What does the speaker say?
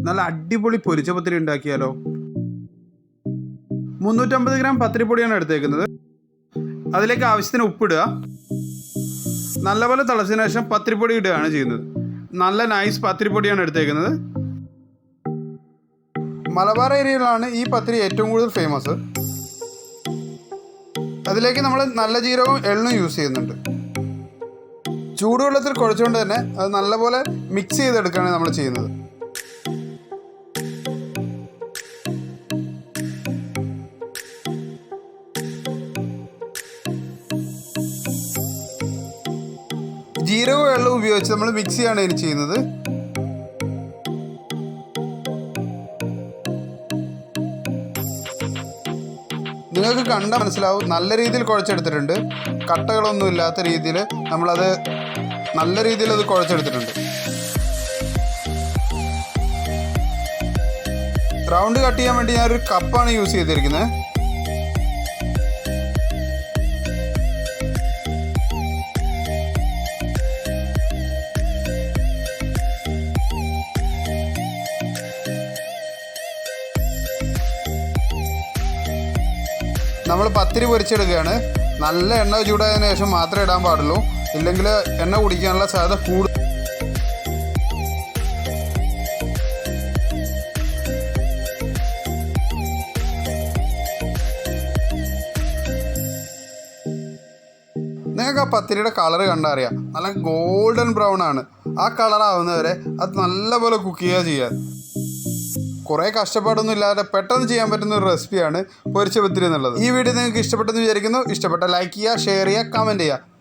നല്ല അടിപൊളി പൊരിച്ച പത്തിരി ഉണ്ടാക്കിയാലോ. 350 ഗ്രാം പത്തിരിപ്പൊടിയാണ് എടുത്തേക്കുന്നത്. അതിലേക്ക് ആവശ്യത്തിന് ഉപ്പിടുക. നല്ലപോലെ തിളച്ചതിന് ശേഷം പത്തിരിപ്പൊടി ഇടുകയാണ് ചെയ്യുന്നത്. നല്ല നൈസ് പത്തിരിപ്പൊടിയാണ് എടുത്തേക്കുന്നത്. മലബാർ ഏരിയയിലാണ് ഈ പത്തിരി ഏറ്റവും കൂടുതൽ ഫേമസ്. അതിലേക്ക് നമ്മൾ നല്ല ജീരകവും എള്ളും യൂസ് ചെയ്യുന്നുണ്ട്. ചൂടുവെള്ളത്തിൽ കുഴച്ചുകൊണ്ട് തന്നെ അത് നല്ലപോലെ മിക്സ് ചെയ്തെടുക്കുകയാണ് നമ്മൾ ചെയ്യുന്നത്. ജീരകവും എള്ളും ഉപയോഗിച്ച് നമ്മൾ മിക്സ് ചെയ്യാണ് ഇനി ചെയ്യുന്നത്. നിങ്ങൾക്ക് കണ്ടാൽ മനസ്സിലാവും, നല്ല രീതിയിൽ കുഴച്ചെടുത്തിട്ടുണ്ട്. കട്ടകളൊന്നും ഇല്ലാത്ത രീതിയിൽ നമ്മളത് നല്ല രീതിയിൽ അത് കുഴച്ചെടുത്തിട്ടുണ്ട്. റൗണ്ട് കട്ട് ചെയ്യാൻ വേണ്ടി ഞാനൊരു കപ്പാണ് യൂസ് ചെയ്തിരിക്കുന്നത്. നമ്മൾ പത്തിരി പൊരിച്ചെടുക്കുകയാണ്. നല്ല എണ്ണ ചൂടായതിനു ശേഷം മാത്രമേ ഇടാൻ പാടുള്ളൂ, ഇല്ലെങ്കിൽ എണ്ണ കുടിക്കാനുള്ള സാധ്യത കൂടും. നിങ്ങൾക്ക് ആ പത്തിരിയുടെ കളർ കണ്ടറിയാം, നല്ല ഗോൾഡൻ ബ്രൗൺ ആണ്. ആ കളറാവുന്നവരെ അത് നല്ലപോലെ കുക്ക് ചെയ്യുക. കുറേ കഷ്ടപ്പാടൊന്നും ഇല്ലാതെ പെട്ടെന്ന് ചെയ്യാൻ പറ്റുന്ന ഒരു റെസിപ്പിയാണ് പൊരിച്ച പത്തിരി എന്നുള്ളത്. ഈ വീഡിയോ നിങ്ങൾക്ക് ഇഷ്ടപ്പെട്ടെന്ന് വിചാരിക്കുന്നു. ഇഷ്ടപ്പെട്ട ലൈക്ക് ചെയ്യുക, ഷെയർ ചെയ്യുക, കമൻറ്റ് ചെയ്യുക.